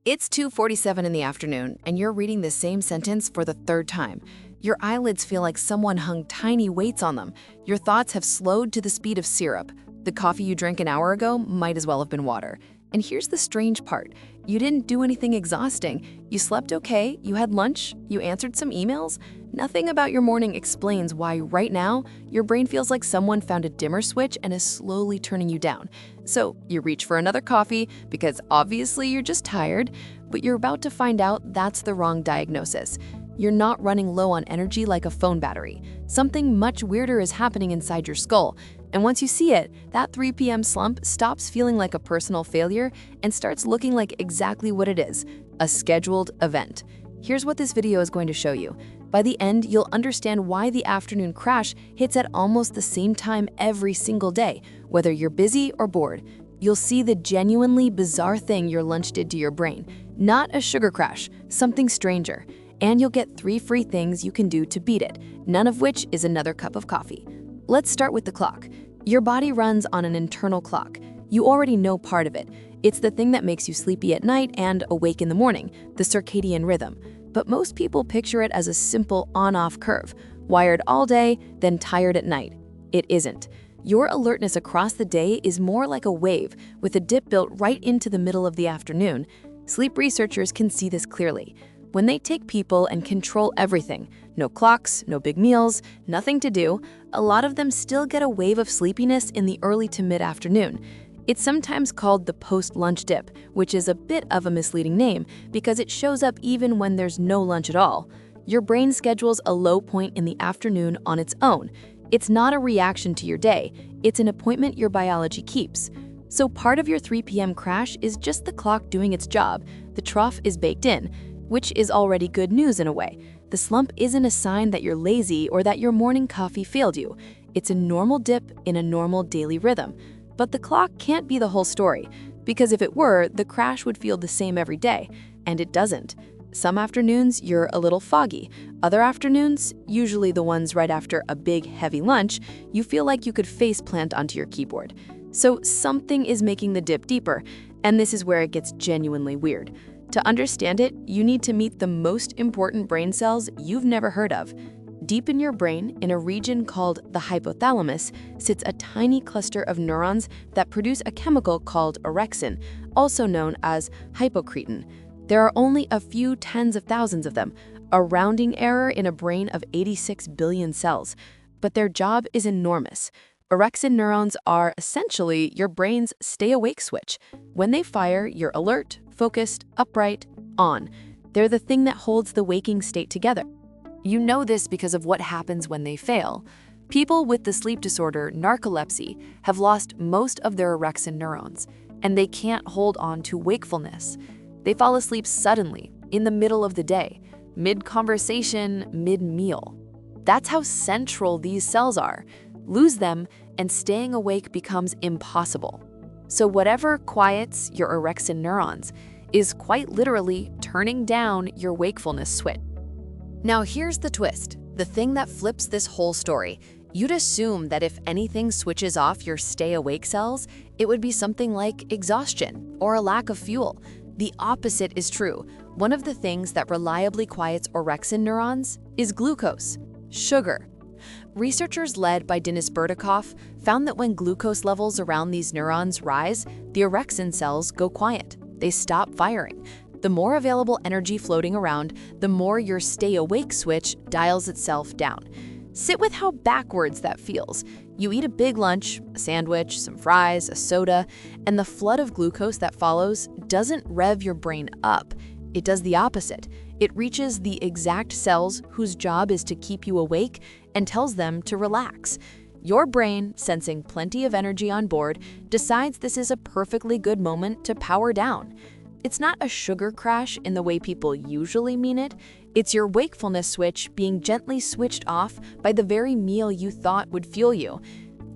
It's 2:47 in the afternoon, and you're reading the same sentence for the third time. Your eyelids feel like someone hung tiny weights on them. Your thoughts have slowed to the speed of syrup. The coffee you drank an hour ago might as well have been water. And here's the strange part. You didn't do anything exhausting. You slept okay, you had lunch, you answered some emails. Nothing about your morning explains why right now your brain feels like someone found a dimmer switch and is slowly turning you down. So you reach for another coffee because obviously you're just tired, but you're about to find out that's the wrong diagnosis. You're not running low on energy like a phone battery. Something much weirder is happening inside your skull. And once you see it, that 3 p.m. slump stops feeling like a personal failure and starts looking like exactly what it is, a scheduled event. Here's what this video is going to show you. By the end, you'll understand why the afternoon crash hits at almost the same time every single day, whether you're busy or bored. You'll see the genuinely bizarre thing your lunch did to your brain, not a sugar crash, something stranger. And you'll get 3 free things you can do to beat it, none of which is another cup of coffee. Let's start with the clock. Your body runs on an internal clock. You already know part of it. It's the thing that makes you sleepy at night and awake in the morning, the circadian rhythm. But most people picture it as a simple on-off curve, wired all day, then tired at night. It isn't. Your alertness across the day is more like a wave, with a dip built right into the middle of the afternoon. Sleep researchers can see this clearly. When they take people and control everything, no clocks, no big meals, nothing to do, a lot of them still get a wave of sleepiness in the early to mid-afternoon. It's sometimes called the post-lunch dip, which is a bit of a misleading name because it shows up even when there's no lunch at all. Your brain schedules a low point in the afternoon on its own. It's not a reaction to your day, it's an appointment your biology keeps. So part of your 3 p.m. crash is just the clock doing its job. The trough is baked in, which is already good news in a way. The slump isn't a sign that you're lazy or that your morning coffee failed you. It's a normal dip in a normal daily rhythm. But the clock can't be the whole story, because if it were, the crash would feel the same every day, and it doesn't. Some afternoons, you're a little foggy. Other afternoons, usually the ones right after a big, heavy lunch, you feel like you could face plant onto your keyboard. So something is making the dip deeper, and this is where it gets genuinely weird. To understand it, you need to meet the most important brain cells you've never heard of. Deep in your brain, in a region called the hypothalamus, sits a tiny cluster of neurons that produce a chemical called orexin, also known as hypocretin. There are only a few tens of thousands of them, a rounding error in a brain of 86 billion cells. But their job is enormous. Orexin neurons are essentially your brain's stay-awake switch. When they fire, you're alert, focused, upright, on. They're the thing that holds the waking state together. You know this because of what happens when they fail. People with the sleep disorder narcolepsy have lost most of their orexin neurons, and they can't hold on to wakefulness. They fall asleep suddenly, in the middle of the day, mid-conversation, mid-meal. That's how central these cells are. Lose them, and staying awake becomes impossible. So whatever quiets your orexin neurons is quite literally turning down your wakefulness switch. Now here's the twist, the thing that flips this whole story. You'd assume that if anything switches off your stay-awake cells, it would be something like exhaustion or a lack of fuel. The opposite is true. One of the things that reliably quiets orexin neurons is glucose, sugar. Researchers led by Denis Burdikoff found that when glucose levels around these neurons rise, the orexin cells go quiet. They stop firing. The more available energy floating around, the more your stay-awake switch dials itself down. Sit with how backwards that feels. You eat a big lunch, a sandwich, some fries, a soda, and the flood of glucose that follows doesn't rev your brain up. It does the opposite. It reaches the exact cells whose job is to keep you awake and tells them to relax. Your brain, sensing plenty of energy on board, decides this is a perfectly good moment to power down. It's not a sugar crash in the way people usually mean it. It's your wakefulness switch being gently switched off by the very meal you thought would fuel you.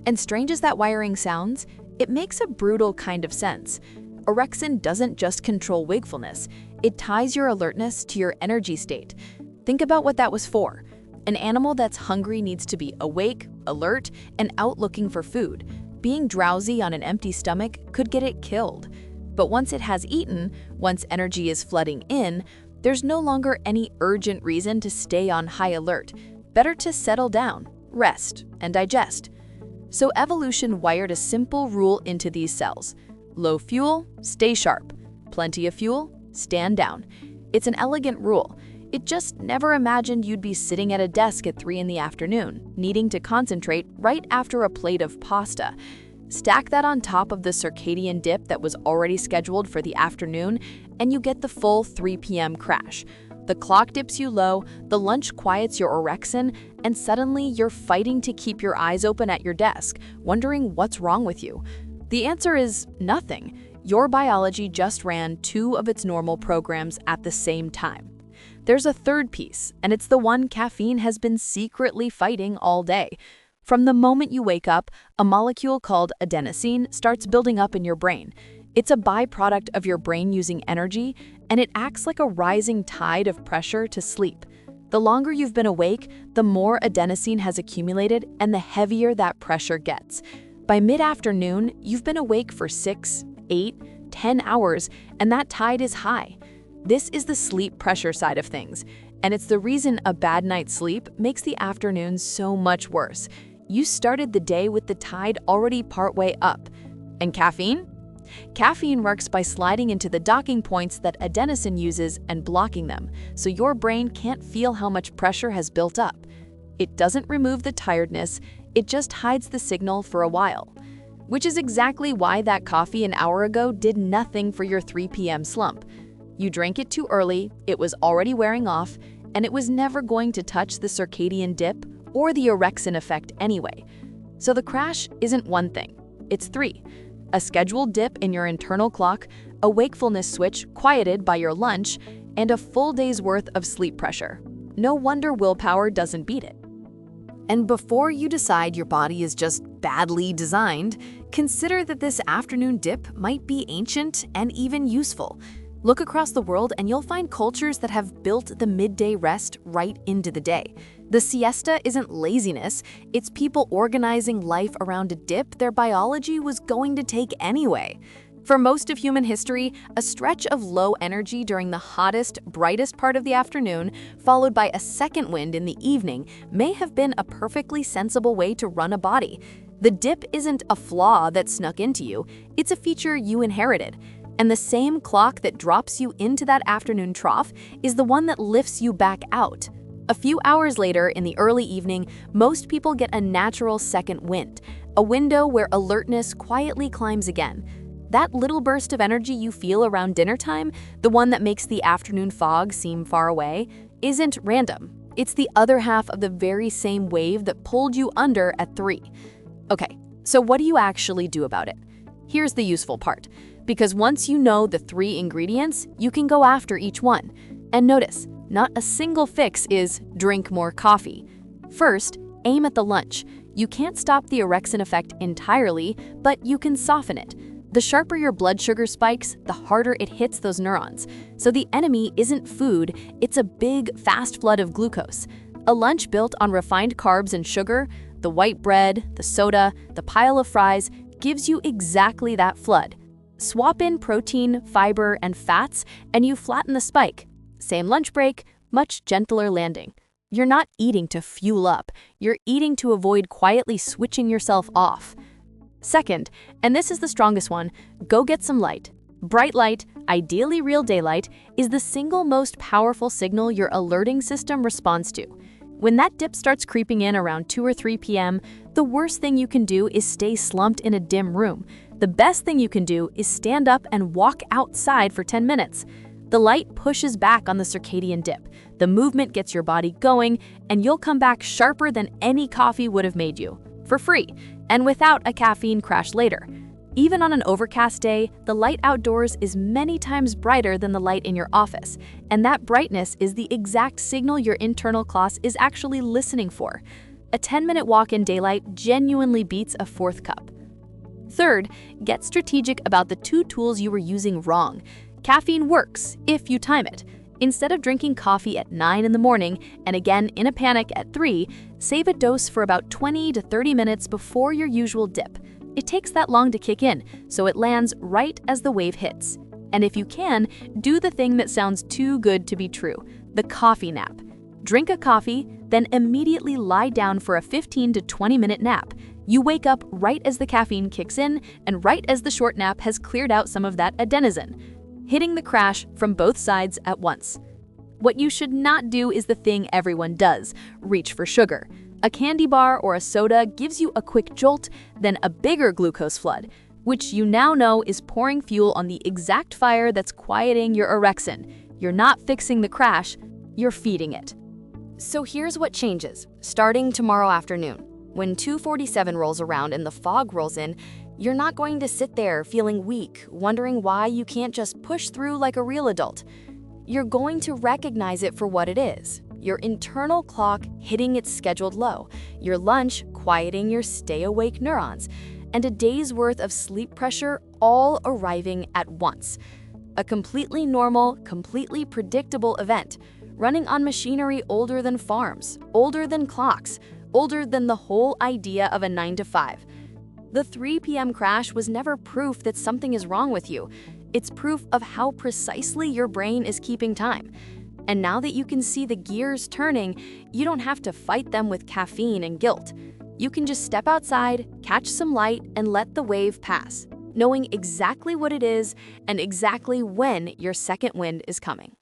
And strange as that wiring sounds, it makes a brutal kind of sense. Orexin doesn't just control wakefulness, it ties your alertness to your energy state. Think about what that was for. An animal that's hungry needs to be awake, alert, and out looking for food. Being drowsy on an empty stomach could get it killed. But once it has eaten, once energy is flooding in, there's no longer any urgent reason to stay on high alert. Better to settle down, rest, and digest. So evolution wired a simple rule into these cells. Low fuel, stay sharp. Plenty of fuel, stand down. It's an elegant rule. It just never imagined you'd be sitting at a desk at 3 in the afternoon, needing to concentrate right after a plate of pasta. Stack that on top of the circadian dip that was already scheduled for the afternoon, and you get the full 3 p.m. crash. The clock dips you low, the lunch quiets your orexin, and suddenly you're fighting to keep your eyes open at your desk, wondering what's wrong with you. The answer is nothing. Your biology just ran 2 of its normal programs at the same time. There's a third piece, and it's the one caffeine has been secretly fighting all day. From the moment you wake up, a molecule called adenosine starts building up in your brain. It's a byproduct of your brain using energy, and it acts like a rising tide of pressure to sleep. The longer you've been awake, the more adenosine has accumulated and the heavier that pressure gets. By mid-afternoon, you've been awake for 6, 8, 10 hours, and that tide is high. This is the sleep pressure side of things, and it's the reason a bad night's sleep makes the afternoon so much worse. You started the day with the tide already partway up. And caffeine? Caffeine works by sliding into the docking points that adenosine uses and blocking them, so your brain can't feel how much pressure has built up. It doesn't remove the tiredness, it just hides the signal for a while. Which is exactly why that coffee an hour ago did nothing for your 3 p.m. slump. You drank it too early, it was already wearing off, and it was never going to touch the circadian dip or the orexin effect anyway. So the crash isn't one thing, it's 3. A scheduled dip in your internal clock, a wakefulness switch quieted by your lunch, and a full day's worth of sleep pressure. No wonder willpower doesn't beat it. And before you decide your body is just badly designed, consider that this afternoon dip might be ancient and even useful. Look across the world and you'll find cultures that have built the midday rest right into the day. The siesta isn't laziness, it's people organizing life around a dip their biology was going to take anyway. For most of human history, a stretch of low energy during the hottest, brightest part of the afternoon, followed by a second wind in the evening, may have been a perfectly sensible way to run a body. The dip isn't a flaw that snuck into you, it's a feature you inherited. And the same clock that drops you into that afternoon trough is the one that lifts you back out. A few hours later, in the early evening, most people get a natural second wind, a window where alertness quietly climbs again. That little burst of energy you feel around dinner time, the one that makes the afternoon fog seem far away, isn't random. It's the other half of the very same wave that pulled you under at 3. Okay, so what do you actually do about it? Here's the useful part. Because once you know the 3 ingredients, you can go after each one. And notice, not a single fix is drink more coffee. First, aim at the lunch. You can't stop the orexin effect entirely, but you can soften it. The sharper your blood sugar spikes, the harder it hits those neurons. So the enemy isn't food, it's a big, fast flood of glucose. A lunch built on refined carbs and sugar, the white bread, the soda, the pile of fries, gives you exactly that flood. Swap in protein, fiber, and fats, and you flatten the spike. Same lunch break, much gentler landing. You're not eating to fuel up, you're eating to avoid quietly switching yourself off. Second, and this is the strongest one, go get some light. Bright light, ideally real daylight, is the single most powerful signal your alerting system responds to. When that dip starts creeping in around 2 or 3 p.m., the worst thing you can do is stay slumped in a dim room. The best thing you can do is stand up and walk outside for 10 minutes. The light pushes back on the circadian dip. The movement gets your body going, and you'll come back sharper than any coffee would have made you, for free, and without a caffeine crash later. Even on an overcast day, the light outdoors is many times brighter than the light in your office, and that brightness is the exact signal your internal clock is actually listening for. A 10-minute walk in daylight genuinely beats a 4th cup. Third, get strategic about the 2 tools you were using wrong. Caffeine works if you time it. Instead of drinking coffee at 9 in the morning and again in a panic at 3, save a dose for about 20 to 30 minutes before your usual dip. It takes that long to kick in, so it lands right as the wave hits. And if you can, do the thing that sounds too good to be true, the coffee nap. Drink a coffee, then immediately lie down for a 15 to 20-minute nap. You wake up right as the caffeine kicks in and right as the short nap has cleared out some of that adenosine, hitting the crash from both sides at once. What you should not do is the thing everyone does, reach for sugar. A candy bar or a soda gives you a quick jolt, then a bigger glucose flood, which you now know is pouring fuel on the exact fire that's quieting your orexin. You're not fixing the crash, you're feeding it. So here's what changes, starting tomorrow afternoon. When 2:47 rolls around and the fog rolls in, you're not going to sit there feeling weak, wondering why you can't just push through like a real adult. You're going to recognize it for what it is. Your internal clock hitting its scheduled low, your lunch quieting your stay-awake neurons, and a day's worth of sleep pressure all arriving at once. A completely normal, completely predictable event, running on machinery older than farms, older than clocks, older than the whole idea of a 9 to 5. The 3 p.m. crash was never proof that something is wrong with you. It's proof of how precisely your brain is keeping time. And now that you can see the gears turning, you don't have to fight them with caffeine and guilt. You can just step outside, catch some light, and let the wave pass, knowing exactly what it is and exactly when your second wind is coming.